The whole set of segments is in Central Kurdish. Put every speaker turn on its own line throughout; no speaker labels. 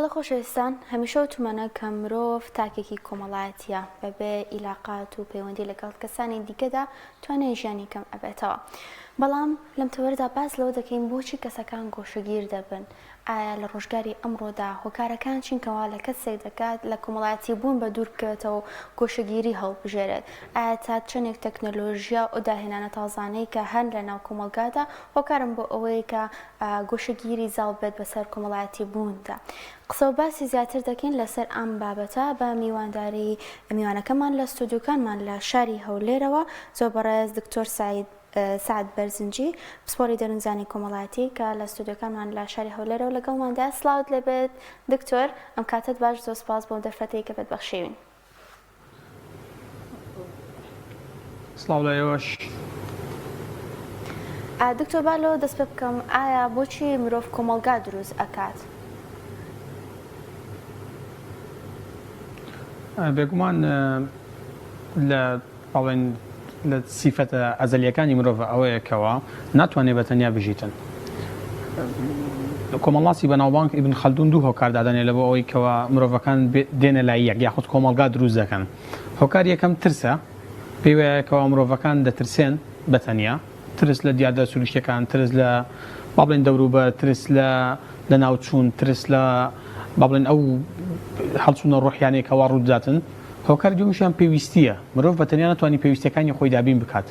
بەڵە خۆشەویستان هەمیشە وتمانە کە مرۆڤ تاکێکی کۆمەڵایەتیە بەبێ ئیلاقات و پەیوەندی لەگەڵ کەسانی دیکەدا توانێت ژیانی کەم ئەبێتەوە. بەڵام لەم تەوەردا باس لەوە دەکەین بۆچی کەسەکان گۆشەگیر دەبن. ئایا لە ڕۆژگاری ئەمڕۆدا هۆکارەکان چینکەوا لە کەسێک دەکات لە کۆمەڵایەتی بوون بە دوور بکەوێتەوە گۆشەگیری هەڵبژێرێت؟ ئایا تا چەندێک تەکنۆلۆژیا و داهێنانە تازانەی کە هەن لە ناو کۆمەلگادا هۆکارم بۆ ئەوەیە کە گۆشەگیری زاڵ بێت بەسەر کۆمەڵایەتی بووندا. قسە و باسی زیاتر دەکەین لەسەر ئەم بابەتە بە میوانداری میوانەکەمان لە ستودیۆکانمان لە شاری هەولێرەوە زۆر بەڕێز دکتۆر سعد بەرزنجی پسپۆری دەروونزانی کۆمەڵایەتی کە لە ستودیۆکانمان لە شاری هەولێرەوە لەگەڵماندا. سڵاوت لێبێت دکتۆر، ئەم کاتت باش، زۆر سپاس بۆ دەرفەتەی کە بێت بەخشیوین.
سڵاو لە ئێوەش.
دکتۆر با لەوە دەست پێ بکەم، ئایا بۆچی مرۆڤ کۆمەلگا دروست ئەکات؟
بێگومان لە سیفەتە ئەزەلیەکانی مرۆڤ ئەوەیەکەوە ناتوانێت بەتەنیا بژیتن. کۆمەڵاتی بەناوبانگ ئیبن خەلدون دوو هۆکار دادەنێت لە بۆ ئەوەی کەوە مرۆڤەکان دێنە لای یەک یاخود کۆمەلگا دروست دەکەن. هۆکار یەکەم ترسە، پێی وایە کەوە مرۆڤەکان دەترسێن بەتەنیا، ترس لە دیاردە سروشتەکان، ترس لە بابڵێن دەوروبە، ترس لە ناوچوون، ترس لە بابڵێن ئەو هەڵچوونە ڕۆحیانێکەوە ڕووداتن. هۆکار دومیشیان پێویستیە. مرۆڤ بەتەنیا ناتوانانی پێویستەکانی خۆی دابین بکات.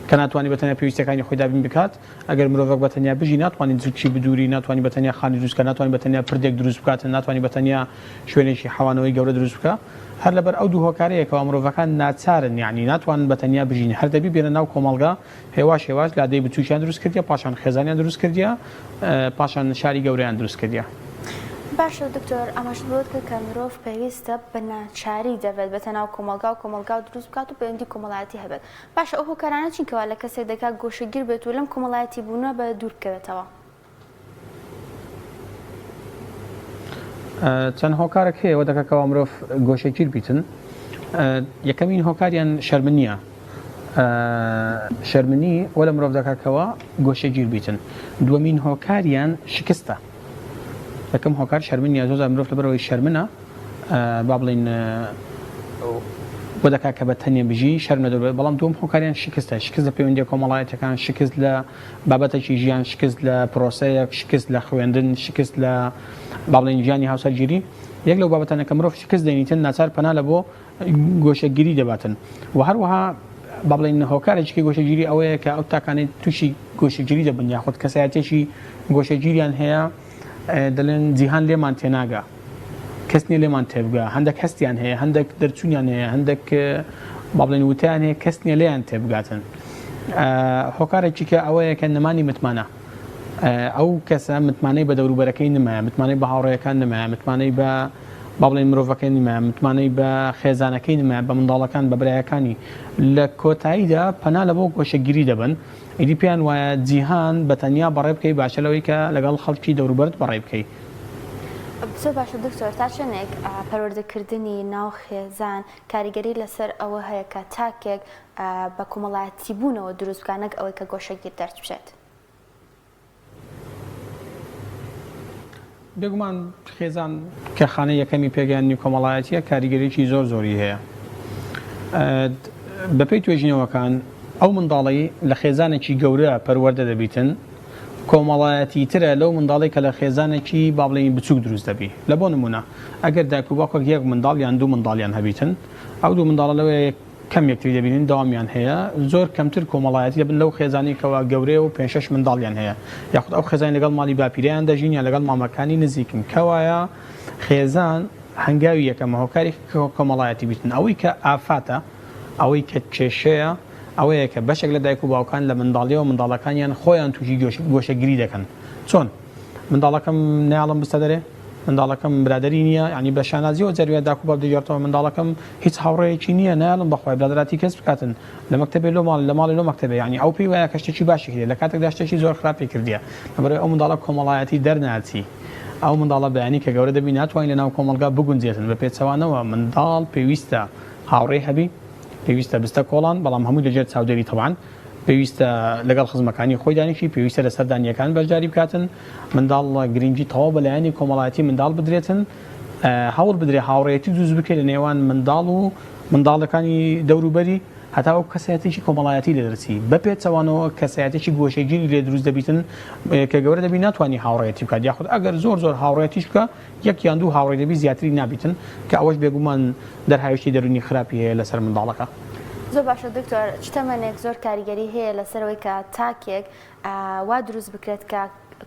کە ناتوانانی بەتەنیا پێویستەکانی خۆی دابین بکات، ئەگەر مرۆڤک بەتەنیا بژی ناتوانانی جوکی بدووری، ناتوانانی بەتەنیا خانی دروست بکات، ناتوانانی بەتەنیا پردێک دروست بکات، ناتوانانی بەتەنیا شوێنێکی حیوانەوەی گەورە دروست بکات. هەر لەبەر ئەو دوو هۆکارەیەکەوە مرۆڤەکان ناچارن، یعنی ناتوانن بەتەنیا بژین، هەر دەبی بێنە ناو کۆمەلگا، هێواش لادەی بچووکیان دروست کردیە، پاشان خێزانیان دروست کردیە، پاشان شاری گەورەیان دروست کردیە.
باشە دکتۆر، ئەمەش بۆت کە مرۆڤ پێویستە بە ناچاری دەبێت بەتە ناو کۆمەلگا و کۆمەلگا دروست بکات و پەیوەندی کۆمەڵایەتی هەبێت. باشە ئەو هۆکارانە چینکەوە لە کەسێک دەکات گۆشەگیر بێت و لەم کۆمەڵایەتی بوونە بە دوور بکەوێتەوە؟
چەند هۆکارێک هەیە ئەوە دەکاتەوە مرۆڤ گۆشەگیر بیتن. یەکەمین هۆکاریان شەرمنیە. شەرمنی وە لە مرۆڤ دەکاتەوە گۆشەگیر بیتن. دووەمین هۆکاریان شکستە. یەکەم هۆکار شەرمنیە، زۆر مرۆڤ لەبەرەوەی شەرمنە با بڵێن بۆ دەکات کە بەتەنیا بژی شەرم نەدەبێت. بەڵام دووەم هۆکاریان شکستە، شکست لە پەیوەندی کۆمەڵایەتەکان، شکست لە بابەتێکی ژیان، شکست لە پرۆسەیەک، شکست لە خوێندن، شکست لە با بڵێن ژیانی هاوسەرگیری. یەک لەو بابەتانە کە مرۆڤ شکست دەینیتن ناچار پەنا لە بۆ گۆشەگیری دەباتن. و هەروەها با بڵێن هۆکارێکی گۆشەگیری ئەوەیە کە ئەو تاکانەی تووشی گۆشەگیری دەبن یاخود کەسایەتێکی گۆشەگیریان هەیە، دەڵێن جیهان لێمان تێناگا، کەس نییە لێمان تێبگا، هەندێک هەستیان هەیە، هەندێک دەرچوونیان هەیە، هەندێک با بڵێن وتیان هەیە کەس نییە لێیان تێبگاتن. هۆکارێکی کە ئەوەیە کە نەمانی متمانە، ئەو کەسە متمانەی بە دەوروبەرەکەی نمایە، متمانەی بە هاوڕێیەکان نمایە، متمانەی بە با بڵێن مرۆڤەکەی نمایە، متمانەی بە خێزانەکەی نمایە، بە منداڵەکان، بە برایەکانی. لە کۆتاییدا پەنا لە بۆ گۆشەگیری دەبن. ئیدی پێیان وایە جیهان بەتەنیا بەڕێ بکەی باشە لەوەی کە لەگەڵ خەڵکی دەوروبەرت بەڕێ بکەی.
زۆر باشە دکتۆر، تا چەندێک پەروەردەکردنی ناو خێزان کاریگەری لەسەر ئەوە هەیە کە تاکێک بە کۆمەڵایەتی بوونەوە دروست بکانەک ئەوەی کە گۆشەگیر دەرچبێت؟
بێگومان خێزان کە خانەی یەکەمی پێگەیاندنی کۆمەڵایەتیە کاریگەریی زۆری هەیە. بەپێی توێژینەوەکان ئەو منداڵی لە خێزانێکی گەورە پەروەردە دەبیتن، کۆمەڵایەتی ترە لەو منداڵی کە لە خێزانێکی با بڵێن بچووک دروست دەبی. لە بۆ نمونە ئەگەر دایک و باوکێک یەک منداڵ یان دوو منداڵیان هەبیتن، ئەو دوو منداڵە لەوەیە کەم یەکتری دەبینن، داوامیان هەیە، زۆر کەمتر کۆمەڵایەتی دەبن لەو خێزانی کەوا گەورەیە و 5-6 منداڵیان هەیە، یاخود ئەو خێزانی لەگەڵ ماڵی باپیرەیان دەژین یا لەگەڵ مامەکانی نزیکن. کەوایە خێزان هەنگاوی یەکەمە هۆکاری کۆمەڵایەتی بیتن. ئەوەی کە ئافاتە، ئەوەی کە کێشەیە، ئەوەیە کە بەشێک لە دایک و باوکان لە منداڵیەوە منداڵەکانیان خۆیان تووشی گۆشەگیری دەکەن. چۆن منداڵەکەم ناڵم بستە دەرێ، منداڵەکەم برادری نییە، ینی بە شانازیەوە جەروێت داک و باو دەگەێتەوە، منداڵەکەم هیچ هاوڕێیەکی نییە، ناڵم بەخوای برادراتی کەس بکاتن لە مەکتەبێ لە ماڵی لە مەکتەبێ، ینی ئەو پێی وایە کە شتێکی باشی کردێ، لە کاتێکدا شتێکی زۆر خراپی کردیە. لەبەرەوەی ئەو منداڵە کۆمەڵایەتی دەرناچی، ئەو منداڵە بەیانی کە گەورە دەبی ناتوانین لە ناو کۆمەلگا بگونجێتن. بە پێچەوانەوە منداڵ پێویستە هاوڕێی هەبی، پێویستە بستە کۆڵان، بەڵام هەمووی لەژێر چاودێری تەوان پێویستە لەگەڵ خزمەکانی خۆی دانیشی پێویستە لە سەردانیەکان بەشداری بکاتن منداڵ گرنگی تەواو بەلایەنی کۆمەڵایەتی منداڵ بدرێتن هەوڵ بدرێ هاوڕێتی دروست بکرێت لە نێوان منداڵ و منداڵەکانی دەوروبەری هەتا ئەو کەسایەتێکی کۆمەڵایەتی لە دەرچی بەپێچەوانەوە کەسایەتێکی گۆشەگیری لێ دروست دەبیتن کە گەورە دەبی ناتوانانی هاوڕێتی بکات یاخود ئەگەر زۆر هاوڕێتیش بکە یەک یان دوو هاوڕێ دەبی زیاتری نابیتن کە ئەوەش بێگومان دەرهاویشتی دەرونی خراپی هەیە لەسەر منداڵەکە.
زۆر باشە دکتۆر چ تەمەنێک زۆر کاریگەری هەیە لەسەرەوەی کە تاکێک وا دروست بکرێت کە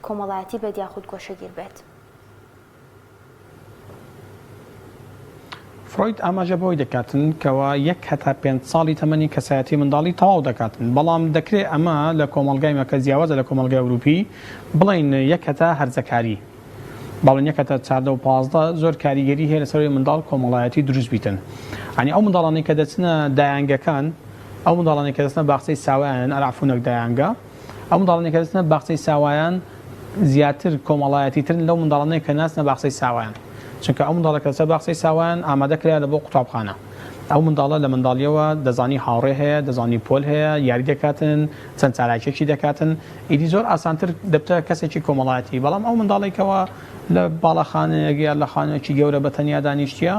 کۆمەڵایەتی بێت یاخود گۆشەگیر بێت؟
فروید ئاماژە بۆی دەکاتن کەەوە 1 هەتا 5 ساڵی تەمەنی کەسایەتی منداڵی تەواو دەکاتن بەڵام دەکرێت ئەمە لە کۆمەلگای مەکە جیاوازە لە کۆمەلگای ئەوروپی بڵین 1 هەتا هەرزەکاری باڵین 1 هەتا 14 و 15 زۆر کاریگەری هەیە لەسەر منداڵ کۆمەڵایەتی دروست بیتن ئەنی ئەو منداڵانی کە دەچنە دایانگەکان ئەو منداڵانی کە دەچنە باخچەی ساوایان ئەرعفونەک دایانگە ئەو منداڵانی کە دەچنە باخچەی ساوایان زیاتر کۆمەڵایەتی ترن لەو منداڵانەی کە ناچنە باخچەی ساوایان چونکە ئەو منداڵە کە باخچەی ساوایان ئامادەکرا لە بۆ قوتابخانە ئەو منداڵە لە منداڵیەوە دەزانی هاوڕێ هەیە دەزانی پۆل هەیە یاری دەکاتن چەند چالاکێکی دەکاتن ئیدی زۆر ئاسانتر دەبتە کەسێکی کۆمەڵایەتی بەڵام ئەو منداڵێکەوە لە باڵەخانەیەک یان لە خانەیەکی گەورە بە تەنیا دانیشتیە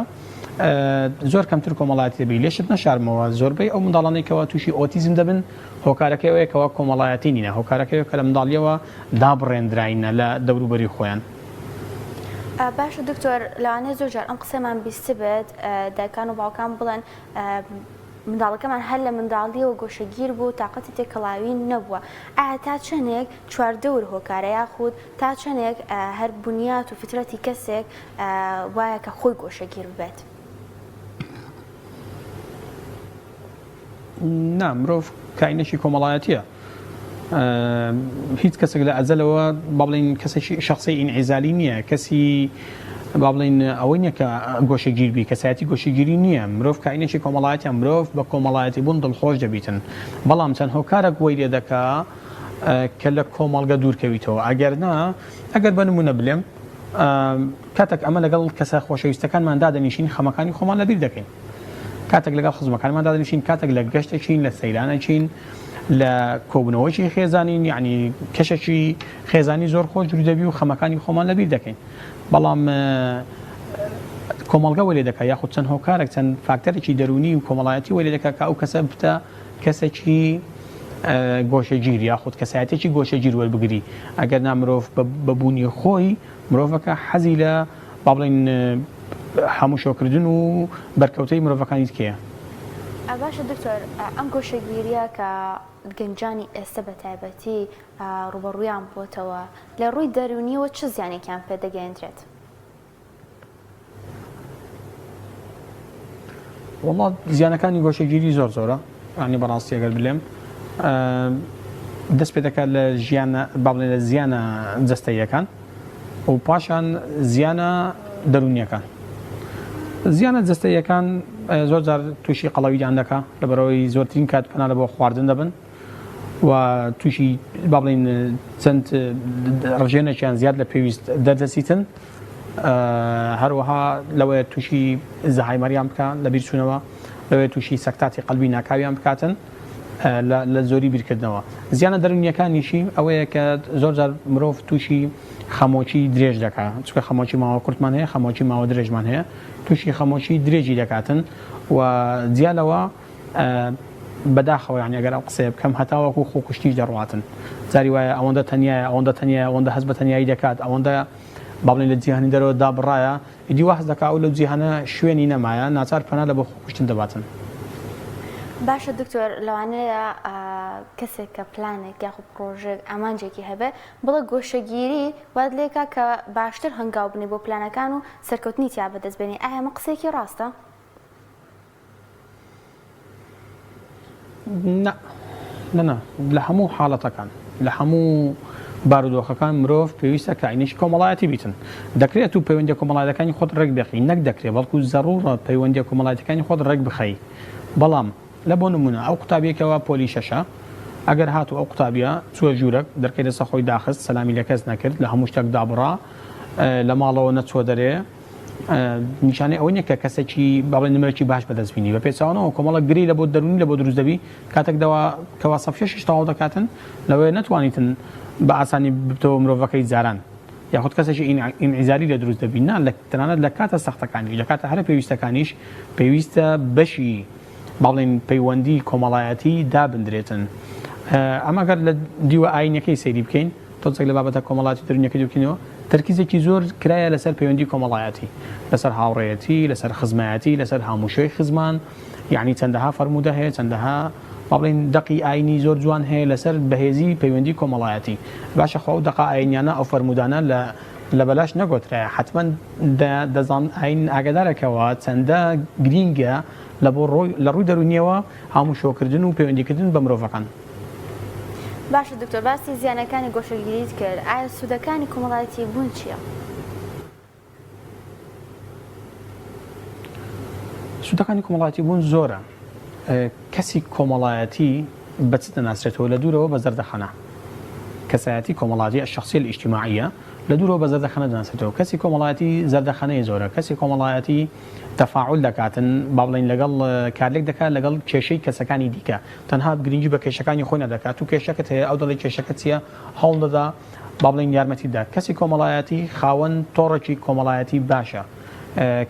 زۆر کەمتر کۆمەڵایەتی دەبی لێشت نەشارمەوە زۆربەی ئەو منداڵانێکەوە تووشی ئۆتیزم دەبن هۆکارەکەیەوەیەکەوە کۆمەڵایەتی نینە هۆکارەکەیەوە کە لە منداڵیەوە دابڕێنراینە لە دەوروبەری خۆیان.
باشە دکتۆر لەوانەیە زۆر جار ئەم قسەمان بیست بێت دایکان و باوکان بڵێن منداڵەکەمان هەر لە منداڵیەوە گۆشەگیر بوو تااقەتی تێکەڵاوی نەبووە ئایا تا چەندێک چواردەور هۆکارە یاخود تا چەندێک هەر بنیات و فترەتی کەسێک وایە کە خۆی گۆشەگیر ببێت؟
نا مرۆڤ کاینەشی کۆمەڵایەتیە هیچ کەسێک لە ئەزەلەوە با بڵین کەسێکی شخصی ئینعیزالی نییە کەسی با بڵین ئەوەی نییە کە گۆشەگیربی کەسایەتی گۆشەگیری نییە مرۆڤ کاینێکی کۆمەڵایەتە مرۆڤ بە کۆمەڵایەتی بوون دڵخۆش دەبیتن بەڵام چەند هۆکارێک وەی لێ دەکا کە لە کۆمەڵگە دوورکەویتەوە ئەگەر بە نمونە بڵێم کاتێک ئەمە لەگەڵ کەسە خۆشەویستەکانمان دادەنیشین خەمەکانی خۆمان لەبیر دەکەین کاتێک لەگەڵ خزمەکانمان دادەنیشین کاتێک لە گەشتێکین لە سەیرانەچین لە کۆبنەوەیکی خێزانین یعنی کەشێکی خێزانی زۆر خۆش دروست دەبی و خەمەکانی خۆمان لەبیر دەکەین بەڵام کۆمەڵگە وەلێ دەکات یاخود چەند هۆکارێک چەند فاکتەرێکی دەرونی و کۆمەڵایەتی وەلێ دەکات کە ئەو کەسە بتە کەسێکی گۆشەگیر یاخود کەسایەتێکی گۆشەگیر وەربگری ئەگەر نا مرۆڤ بەبوونی خۆی مرۆڤەکە حەزی لە با بڵین هەموو شۆکردن و بەرکەوتەی مرۆڤەکانی تکەیە.
باشە دکتۆر ئەم گۆشەگیریە کە گەنجانی ئێستا بە تایبەتی ڕوبەڕوویان بۆتەوە لە ڕووی دەرونیەوە چه زیانێکیان پێ دەگەێنرێت؟
وەڵڵا زیانەکانی گۆشەگیری زۆر زۆرە ینی بەڕاستی ئەگەر بلێم دەست پێ دەکات لە ژیانە با بڵێن لە زیانە جەستەییەکان و پاشان زیانە دەرونیەکان زیانە جەستەییەکان زۆر جار تووشی قەڵەوییان دەکات لەبەرەوەی زۆرترین کات پەنا لە بۆ خواردن دەبن و تووشی با بڵین چەند ڕژێنێکیان زیاد لە پێویست دەردەچیتن هەروەها لەوەیە تووشی زەهایمەریان بکات لە بیرچوونەوە لەوەیە تووشی سەکتاتی قەلبی ناکاویان بکاتن لە زۆری بیرکردنەوە زیانە دەرونیەکانیشی ئەوەیە کە زۆر جار مرۆڤ تووشی خەمۆکی درێژ دەکات چونکە خەمۆکی ماوە کورتمان هەیە خەمۆکی ماوە درێژمان هەیە تووشی خەمۆکی درێژی دەکاتن و جیالەوە بەداخەوە یعنی ئەگەر ئەو قسەیە بکەم هەتاوەکو خۆکوشتیش دەڕواتن جاری وایە ئەوەندە تەنیایە ئەوەندە هەست بە تەنیایی دەکات ئەوەندە با بڵین لە جیهانی دەرەوە دابڕایە ئیدی وا هەست دەکات ئەو لە جیهانە شوێنی نەمایە ناچار پەنا لە بۆ خۆکوشتن دەباتن.
باشە دکتۆر لەوانەیە کەسێک کە پلانێک یاخود پرۆژێک ئامانجێکی هەبێ بڵێ گۆشەگیری واد لێکا کە باشتر هەنگاو بنی بۆ پلانەکان و سەرکەوتنی تیا بەدەستبێنی ئایا ئەمە قسێکی ڕاستە؟
نە لە هەموو حاڵەتەکان لە هەموو بارودۆخەکان مرۆڤ پێویستە کاینێکی کۆمەڵایەتی بیتن دەکرێت و پەیوەندی کۆمەڵایەتەکانی خۆت ڕێک بخی نەک دەکرێت بەڵکو زەڕوڕە پەیوەندی کۆمەڵایەتەکانی خۆت ڕێک بخەی بەڵام لە بۆ نمونە ئەو قوتابیەکەوە پۆلی شەشە ئەگەر هاتو ئەو قوتابیە چووە ژوورێک دەرکەی دەسە خۆی داخست سەلامی لە کەس نەکرد لە هەموو شتێک دابڕا لە ماڵەوە نەچوە دەرێ نیشانەی ئەوە نیە کە کەسێکی باڵێن نمرێکی باش بەدەستبینی بە پێچوانەوە کۆمەڵە گری لە بۆ دەرونی لە بۆ دروست دەبی کاتێکداوا کەوا سەفشش تەواو دەکاتن لەوەی نەتوانیتن بە ئاسانی بتەوە مرۆڤەکەی زاران یاخود کەسێکی ئینعیزاری لە دروست دەبی نا لە تەنانەت لە کاتە سەختەکانی لە کاتە هەرە پێویستەکانیش پێویستە بەشی باڵێن پەیوەندی کۆمەڵایەتی دابدرێتن ئەمە گەر لە دیوە ئاینەکەی سەیری بکەین تۆزێک لە بابەتە کۆمەڵاتی دەرونیەکەی بکەینەوە تەرکیزێکی زۆر کرایە لەسەر پەیوەندی کۆمەڵایەتی لەسەر هاوڕێیەتی لەسەر خزمایەتی لەسەر هاموشەی خزمان یعنی چەندەها فەرموودە هەیە چەندەها باڵێن دەقی ئاینی زۆر جوان هەیە لەسەر بەهێزی پەیوەندی کۆمەڵایەتی باشە خۆ دەقا ئاینیانە ئەو فەرمودانە لە بەلاش نەگۆترایە حتمما دەزان ئاین ئاگادارەکەەوە چەندە گرینگە لە ڕووی دەرونیەوە هاموشۆکردن و پەیوەندیکردن بە مرۆڤەکان.
باشە دکتۆر باسی زیانەکانی گۆشەگیریت کرد ئایا سوودەکانی کۆمەڵایەتی بوون چییە؟
سوودەکانی کۆمەڵایەتی بوون زۆرە کەسی کۆمەڵایەتی بەچ دەناسرێتەوە لە دوورەوە بە زەردەخەنە کەسایەتی کۆمەڵایەتی الشخصیە الاجتماعیە لە دوورەوە بە زەردەخەنە دەناسرێتەوە کەسی کۆمەڵایەتی زەردەخەنەی زۆرە کەسی کۆمەڵایەتی تەفاعول دەکاتن با بڵێن لەگەڵ کارلێک دەکات لەگەڵ کێشەی کەسەکانی دیکە تەنها گرنگی بە کێشەکانی خۆی نەدەکات و کێشەکەت هەیە ئەو دەڵی کێشەکە چییە هەوڵ دەدا با بڵێن یارمەتیدا کەسی کۆمەڵایەتی خاوەن تۆڕێکی کۆمەڵایەتی باشە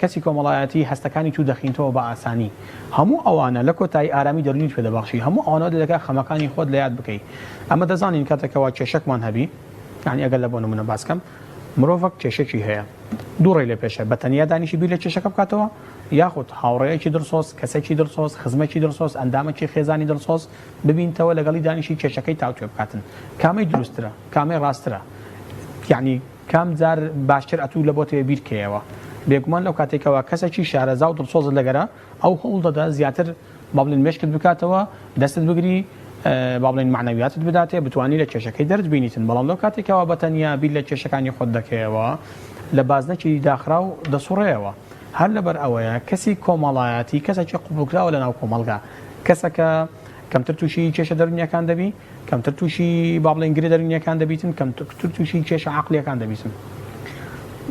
کەسی کۆمەڵایەتی هەستەکانی تو دەخینەوە بە ئاسانی هەموو ئەوانە لە کۆتایی ئارامی دەرونی پێدەبەخشی هەموو ئەوانە دەکات خەمەکانی خۆت لە یاد بکەیت ئەمە دەزانین کاتێکەوە کێشەکمان هەبی یعنی ئەگەر لە بۆ نمونە باسکەم مرۆڤک کێشێکی هەیە دووڕێ لە پێشە بە تەنیا دانیشی بیر لە کێشەکە بکاتەوە یاخود هاوڕێیەکی دڵسۆز کەسێکی دڵسۆز خزمەتی دڵسۆز ئەندامێکی خێزانی دڵسۆز ببینتەوە لەگەڵی دانیشی کێشەکەی تاوتێ بکاتن کامەی دروسترە کامەی ڕاسترە یعنی کام جار باشتر ئەتوو لە بۆ تێ بیرکەوە بێگومان لەو کاتێکەوە کەسێکی شارەزا و دڵسۆزت لەگەرە ئەو هەوڵ دەدا زیاتر با بڵێن مێشکت بکاتەوە دەستت بگری با بڵێن معنەویاتت بداتێ بتوانی لە کێشەکەی دەربینیتن بەڵام لەو کاتێکەوە بەتەنیا بیر لە کێشەکانی خۆت دەکەیەوە لە بازنەکی داخرا و دەسوڕێەوە هەر لەبەر ئەوەیە کەسی کۆمەڵایەتی کەسێکی قوبولکراوە لە ناو کۆمەڵگا کەسەکە کەمتر تووشی کێشە دەرونیەکان دەبی کەمتر تووشی با بڵێن گرێ دەرونیەکان دەبیتن کەمتر تووشی کێشە عەقلیەکان دەبیتن.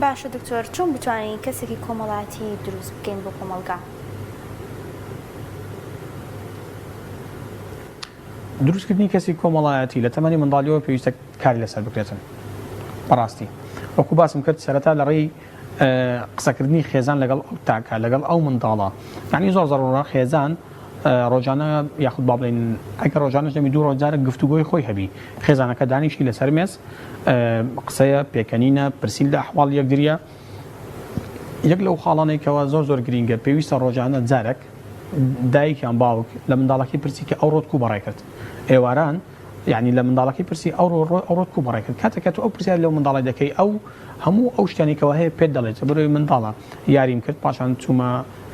باشە دکتۆر چۆن بتوانین کەسێکی کۆمەڵایەتی دروست بکەین بۆ کۆمەڵگا؟
دروستکردنی کەسی کۆمەڵایەتی لە تەمەنی منداڵیەوە پێویستە کاری لەسەر بکرێتن بەڕاستی وەکو باسم کرد سەرەتا لە ڕێی قسەکردنی خێزان لەگەڵ ئەو تاکە لەگەڵ ئەو منداڵە یعنی زۆر زەڕۆرە خێزان ڕۆژانە یاخود با بڵێن ئەگەر ڕۆژانەش دەمی دوو ڕۆژارە گفتوگۆی خۆی هەبی خێزانەکە دانیشی لەسەر مێز قسەیە پێکەنینە پرسیل لە ئەحواڵ یەکدریە یەک لەو خاڵانێکەوە زۆر گرینگە پێویستە ڕۆژانە جارێک دایکیان باوک لە منداڵەکەی پرسی کە ئەو ڕۆت کو بەڕێ کرد ئێواران یعنی لە منداڵەکەی پرسی ئەو ڕۆت کو بەڕێ کرد کاتێکە تو ئەو پرسیار لەو منداڵی دەکەی ئەو هەموو ئەو شتێنێکەوە هەیە پێت دەڵێت بەرەوەی منداڵە یاریم کرد پاشان چوومە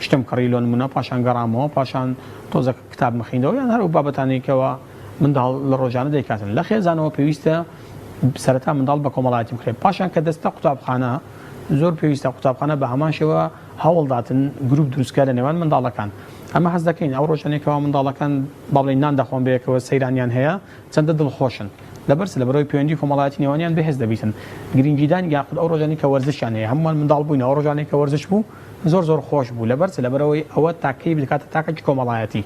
شتم کڕی لۆ نمونە پاشان گەڕامەوە پاشان تۆزە کتاب مخینەوە یان هەر بابەتانێکەوە منداڵ لە ڕۆژانە دەیکاتن لە خێزانەوە پێویستە سەرەتا منداڵ بە کۆمەڵایەتی بکرێت پاشان کە دەستە قوتابخانە زۆر پێویستە قوتابخانە بە هەمان شێوە هەوڵداتن گروپ دروستکە لە نێوان منداڵەکان ئەمە حەز دەکەین ئەو ڕۆژانێکەوە منداڵەکان با بڵێن نان دەخۆن بەیەکەوە سەیرانیان هەیە چەندە دڵخۆشن لەبەرس لە بەرەوەی پەیوەندی کۆمەڵایەتی نێوانیان بەهێز دەبیتن گرنگیدان یاخود ئەو ڕۆژانی کە وەرزشیان هەیە هەمووان منداڵ بووین ئەو ڕۆژانێک کە وەرزش بوو زۆر خۆش بوو لەبەرس لەبەرەوەی ئەوە تاکەی بکاتە تاکەی کۆمەڵایەتی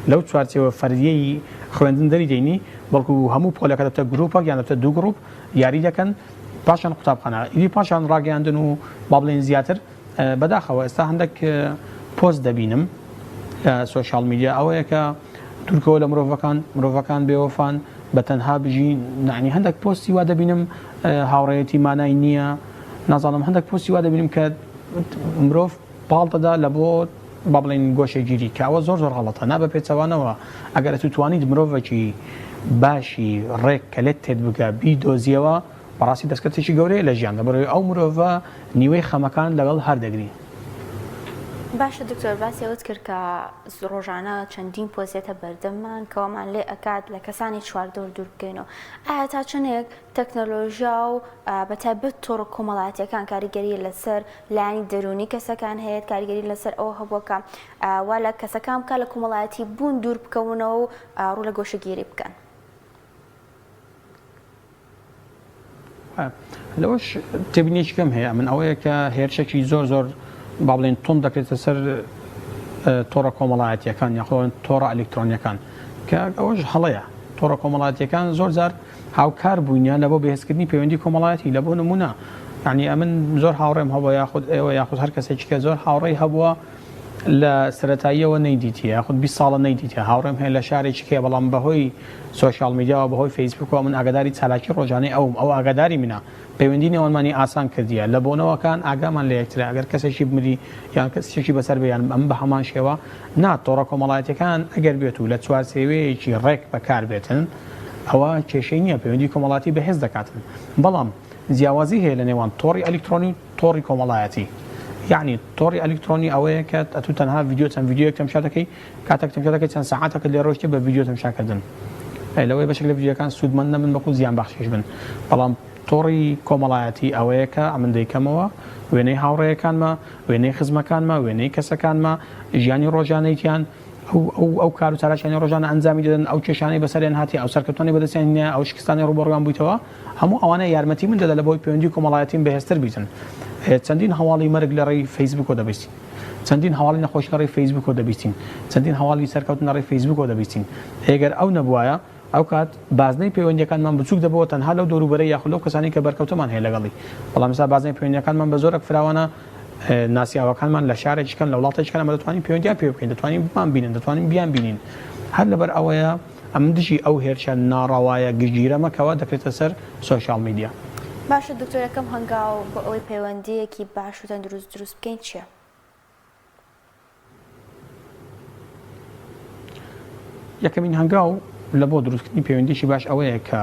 لەو چوارچێوە فەردیەی خوێندنەری دەینی بەڵکو هەموو پۆلەکە دەبتە گروپەک یان دەبتە دوو گروپ یاری دەکەن پاشان قوتابخانە ئیدی پاشان ڕاگەیاندن و با بڵێن زیاتر بەداخەوە ئێستا هەندێک پۆست دەبینم لە سۆشیال میدیا ئەوەیە کە دوورکەوە لە مرۆڤەکان بێوەفان بە تەنها بژین نعنی هەندێک پۆستی وا دەبینم هاوڕێیەتی مانای نییە نازانم هەندێک پۆستی وا دەبینم کە مرۆڤ پاڵتەدا لە بۆ با بڵێن گۆشەگیری کە ئەوە زۆر غەڵەتە نا بە پێچەوانەوە ئەگەر توانیت مرۆڤێکی باشی ڕێک کە لێت تێت بگە بیدۆزیەوە بەڕاستی دەستکەوتێکی گەورەیە لە ژیان لەبەرەوەی ئەو مرۆڤە نیوەی خەمەکان لەگەڵ هەردەگری.
باشە دکتۆر باسی ئەوت کرد کە ڕۆژانە چەندین پۆزیێتە بەردەممان کەوامان لێ ئەکات لە کەسانی چواردۆر دوور بکەینەوە ئایا تا چنێک تەکنۆلۆژیا و بەتایبەت تۆڕە کۆمەڵایەتیەکان کاریگەری لەسەر لایانی دەرونی کەسەکان هەیە کاریگەری لەسەر ئەوە هەبووەکە وا لە کەسەکان بکە لە کۆمەڵایەتی بوون دوور بکەونەوە و ڕوو لە گۆشەگیری بکەن؟
لەوەش تێبینیشکەم هەیە من ئەوەیە کە هێرشێکی زۆر با بڵێن تۆم دەکرێتە سەر تۆڕە کۆمەڵایەتیەکان یاخۆن تۆڕە ئەلکترۆنیەکان کە ئەوەش هەڵەیە تۆڕە کۆمەڵایەتیەکان زۆر جار هاوکار بووینیان لە بۆ بەهێزکردنی پەیوەندی کۆمەڵایەتی لە بۆ نمونە یعنی ئەمن زۆر هاوڕێم هەبووە یاخود ئێوە یاخود هەر کەسێکی کە زۆر هاوڕێی هەبووە لە سەرەتاییەوە نەیدیتیە یاخود 20 ساڵە نەیدیتە هاوڕێم هەیە لە شارێکی کێ بەڵام بەهۆی سۆشیال میدیاوە بەهۆی فەیسبوکەوە من ئاگاداری چالاکی ڕۆژانەی ئەو ئاگاداری منە پەیوەندی نێوانمانی ئاسان کردیە لە بۆنەوەکان ئاگامان لە یەکترە ئەگەر کەسێکی بمری یان کەسێکی بەسەر بێیان ئەم بە هەمان شێوە تۆڕە کۆمەڵایەتیەکان ئەگەر بێت و لە چوار سێوەیەکی ڕێک بەکار بێتن ئەوە کێشەی نییە پەیوەندی کۆمەڵاتی بەهێز دەکاتن بەڵام جیاوازی هەیە لە نێوان تۆڕی ئەلکترۆنی و تۆڕی کۆمەڵایەتی یعنی تۆڕی ئەلکترۆنی ئەوەیە کە ئەتو تەنها ڤیدیۆ چەند ڤیدیۆیەک تەماشا دەکەی کاتێک تەماشا دەکەی چەند سەعاتێک لێ ڕۆژتە بە ڤیدیۆ تەماشاکردن لەوەی بەشێک لە ڤیدیۆکان سوودمەند نەبن بەکو زیان بەخشیش بن بەڵام تۆڕی کۆمەڵایەتی ئەوەیە کە ئەمن دەیکەمەوە وێنەی هاوڕێیەکانمە وێنەی خزمەکانمە وێنەی کەسەکانمە ژیانی ڕۆژانەیتیان ئەو کار و چالاکیانی ڕۆژانە ئەنجامی دەدەن ئەو کێشانەی بەسەریان هاتی ئەو سەرکەوتنی بەدەستیانە ئەو شکستانی ڕوبەڕوان بوویتەوە هەموو ئەوانە یارمەتی من دەدا لە بۆی پەیوەندی کۆمەڵایەتیم بەهێزتر بیتن چەندین هەواڵی مەرگ لە ڕێی فەیسبووکۆ دەبیستین چەندین هەواڵی نەخۆشی لە ڕێی فەیسبووکۆ دەبیستین چەندین هەواڵی سەرکەوتن لە ڕێی فەیسبووکۆ دەبیستین ئەگەر ئەو نەبووایە ئەو کات بازنەی پەیوەندیەکانمان بچووک دەبەوە تەنها لەو دەوروبەرەی یاخود لەو کەسانی کە بەرکەوتەمان هەیە لەگەڵی بەڵام ئێستا بازنەی پەیوەندیەکانمان بە زۆرێک فراوانە ناسیاوەکانمان لە شارێکیکەن لە وڵاتێکیکەن ئەمە دەتوانین پەیوەندیان پێ بکەین دەتوانین بمان بینن دەتوانین بیان بینین هەر لەبەر ئەوەیە ئەم دژی ئەو هێرشە ناڕەوایە گژیرەمەکەوە دەکرێتە سەر سۆشیال میدیا
باشە دکتۆرەکەم هەنگاو بۆ ئەوەی پەیوەندیەکی باش و دروست بکەین چییە؟
یەکەمین هەنگاو لە بۆ دروستکردنی پەیوەندیشی باش ئەوەیە کە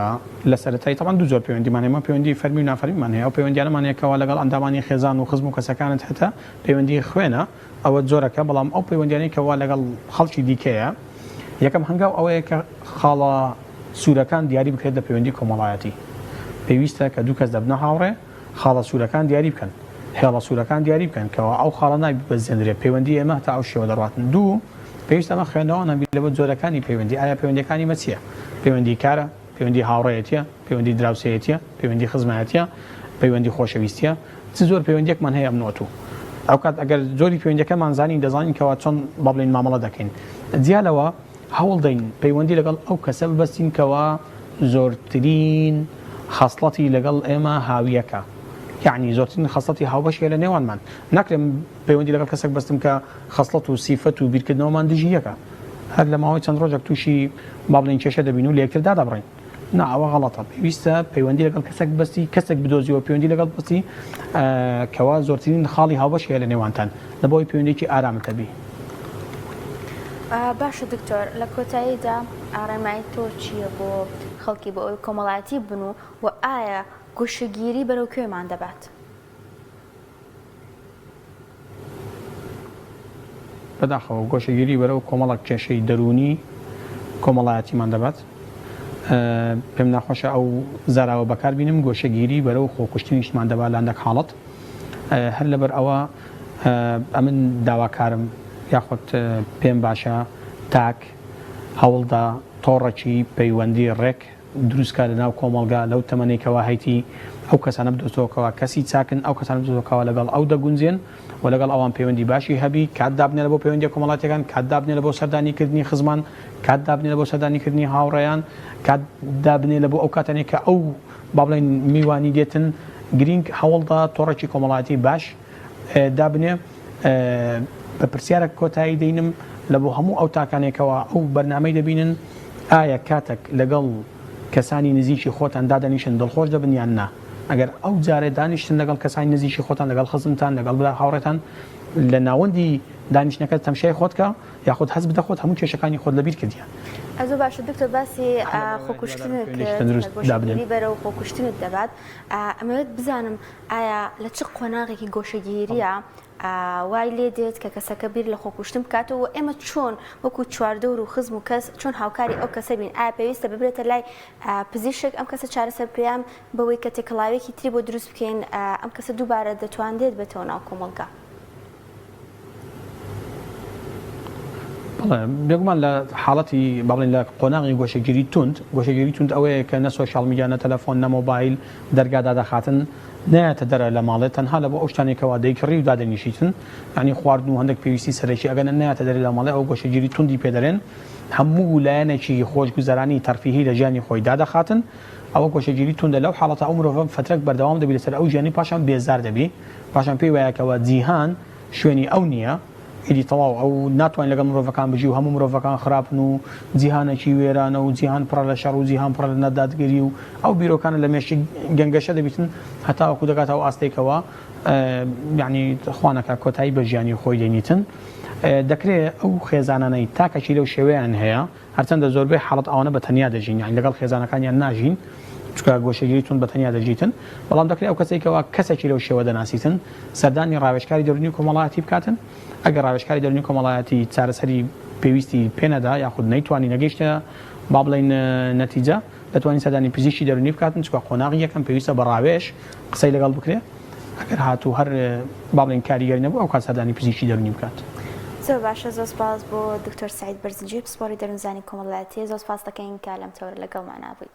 لە سەرەتایی تەمان دوو زۆر پەیوەندیمان هەیە پەیوەندی فەرمی و نافەرمیمان هەیە ئەو پەیوەندیانەمانەیەکەوە لەگەڵ ئەندامانی خێزان و خزم و کەسەکانت هەتا پەیوەندی خوێنە ئەوە زۆرەکە بەڵام ئەو پەیوەندیانەی کەوا لەگەڵ خەڵکی دیکەیە یەکەم هەنگاو ئەوەیە کە خاڵە سوورەکان دیاری بکرێت لە پەیوەندی کۆمەڵایەتی پێویستە کە دوو کەس دەبنە هاوڕێ خاڵە سوورەکان دیاری بکەن هێڵە سوورەکان دیاری بکەن کەەوە ئەو خاڵە نابی بەزێنرێت پەیوەندی ئێمە تا ئەو شێوە دەڕاتن دوو پێویستە ئەمە خوێندنەوە نەبی لە بۆ جۆرەکانی پەیوەندی ئایا پەیوەندیەکانی مە چییە پەیوەندی کارە پەیوەندی هاوڕێیەتیە پەیوەندی دراوسەیەتیە پەیوەندی خزمەتیە پەیوەندی خۆشەویستیە زۆر پەیوەندیەکمان هەیە ئەم نۆت و ئەو کات ئەگەر زۆری پەیوەندیەکەمان زانین دەزانین کەوا چۆن بەڵێن مامەڵە دەکەین جیالەوە هەوڵ دەین پەیوەندی لەگەڵ ئەو کەسە ببەستین کەوا زۆرترین خەسڵەتی لەگەڵ ئێمە هاویەکە یعنی زۆرترین خەسڵەتی هاوبەشیە لە نێوانمان ناکرێم پەیوەندی لەگەڵ کەسێک بەستم کە خەسڵەت و سیفەت و بیرکردنەوەمان دژی یەکە هەر لە ماوەی چەند ڕۆژێک تووشی با بڵێن کێشە دەبین و لە یەکتردا دەبڕین نا ئەوە غەڵەتە پێویستە پەیوەندی لەگەڵ کەسێک بەستی کەسێک بدۆزیەوە پەیوەندی لەگەڵ بەستی کەوا زۆرترین خاڵی هاوبەشیە لە نێوانتان لە بۆی پەیوەندێکی ئارامتە بی
باشە دکتۆر لە کۆتاییدا ئاڕێمای تۆ چییە بۆ خەڵکی بۆ ئەوی کۆمەڵایەتی بن و ئایا گۆشەگیری بەرەو کوێمان دەبات؟
بەداخەوە گۆشەگیری بەرەو کۆمەڵک کێشەی دەرونی کۆمەڵایەتیمان دەبات پێم ناخۆشە ئەو زاراوە بەکار بینم گۆشەگیری بەرەو خۆکوشتنیشمان دەبات لاندەک حاڵەت هەر لەبەر ئەوە ئەمن داواکارم یاخود پێم باشە تاک هەوڵدا تۆڕەکی پەیوەندی ڕێک دروستکە لە ناو کۆمەڵگا لەو تەمەنێکەوە هەیتی ئەو کەسانە بدۆتەوەکەوە کەسی چاکن ئەو کەسانە بدۆتەوەکەوە لەگەڵ ئەو دەگونجێن و لەگەڵ ئەوان پەیوەندی باشی هەبی کات دابنێ لە بۆ پەیوەندی کۆمەڵاتیەکان کات دابنێ لە بۆ سەردانیکردنی خزمان کات دابنێ لە بۆ سەردانیکردنی هاوڕێیان کات دابنێ لە بۆ ئەو کاتانێک کە ئەو با بڵێن میوانی دێتن گرنگ هەوڵدا تۆڕێکی کۆمەڵایەتی باش دابنێ بە پرسیارە کۆتایی دەینم لە بۆ هەموو ئەو تاکانێکەوە ئەو بەرنامەی دەبینن ئایا کاتێک لەگەڵ کەسانی نزیکی خۆتان دادەنیشن دڵخۆش دەبن یان نا ئەگەر ئەو جارێ دانیشتن لەگەڵ کەسانی نزیکی خۆتان لەگەڵ خزمتان لەگەڵ بلا هاوڕێتان لە ناوەندی دانیشتنەکە تەمشای خۆت کە یاخود حەز بدە خۆت هەموو کێشەکانی خۆت لەبیر کردیە
ئەزۆ باشە دکتۆر باسی خۆکوشتنی بەرەو خۆکوشتنت دەبات ئەمەوێت بزانم ئایا لە چ قۆناغێکی گۆشەگیریە وای لێ دێت کە کەسەکە بیر لە خۆکوشتن بکاتەوە ئێمە چۆن وەکو چواردەور و خزم و کەس چۆن هاوکاری ئەو کەسە بین ئایا پێویستە ببرێتە لای پزیشک ئەم کەسە چارەسەر پێیان بەوەی کە تێکەڵاوێکی تری بۆ دروست بکەین ئەم کەسە دووبارە دەتوانێت بێتەوە ناو کۆمەڵگا
بێگومان لە حاڵەتی باڵین لە قۆناغی گۆشەگیری تونند ئەوەیە کە نە سۆشیال میدیا نە تەلەفۆن نە مۆبایل دەرگادا دەخاتن نایەتە دەرە لە ماڵێت تەنها لە بۆ ئەو شتانێکەوە دەیکڕی و دادەنیشیتن ینی خواردن و هەندێک پێویستی سەرەکی ئەگەن نایەتە دەرە لە ماڵێ ئەو گۆشەگیری توندی پێدەرێن هەموو لایەنێکی خۆشگوزەرانی تەرفیهی لە ژیانی خۆی دادەخاتن ئەوە گۆشەگیری توندە لەو حاڵەتە ئەو مرۆڤ فترەك بەردەوام دەبێت لەسەر ئەو ژیانی پاشان بێزار دەبی پاشان پێی وایەکەوە جیهان شوێنی ئەو نییە ئیدی تەواو ئەو ناتوانین لەگەڵ مرۆڤەکان بژی و هەموو مرۆڤەکان خراپن و جیهانێکی وێرانە و جیهان پڕە لە شەڕ و جیهان پڕە لە نەدادگەری و ئەو بیرۆکانە لە مێشی گەنگەشە دەبیتن هەتا وەکو دەکاتەوە ئاستێکەوە یعنی خوانەکە کۆتایی بە ژیانی خۆی دەینیتن دەکرێت ئەو خێزانانەی تاکەکی لەو شێوەیان هەیە هەرچەندە زۆربەی حاڵەت ئەوانە بە تەنیا دەژین یعنی لەگەڵ خێزانەکانیان ناژین چکە گۆشەگیری تون بە تەنیا دەژیتن بەڵام دەکرێت ئەو کەسێکەوە کەسێکی لەو شێوە دەناسیتن سەردانی ڕاوێژکاری دەرونی کۆمەڵایەتی بکاتن ئەگەر ڕاوێژکاری دەرونی کۆمەڵایەتی چارەسەری پێویستی پێنەدا یاخود نەیتوانی نەگەیشتە با بڵێن نەتیجە دەتوانین سەردانی پزیشکی دەرونی بکاتن چکە قۆناغی یەکەم پێویستە بە ڕاوێژ قسەی لەگەڵ بکرێت ئەگەر هاتوو هەر با بڵێن کاریگەری نەبوو ئەو کات سەردانی پزیشکی دەرونی بکات.
زۆر باشە زۆر سپاس بۆ دکتۆر سعید بەرزنجی پسپۆڕی دەروونزانی کۆمەڵایەتی زۆر سپاس دەکەین کە لەم تەورە لەگەڵمان نابوویت.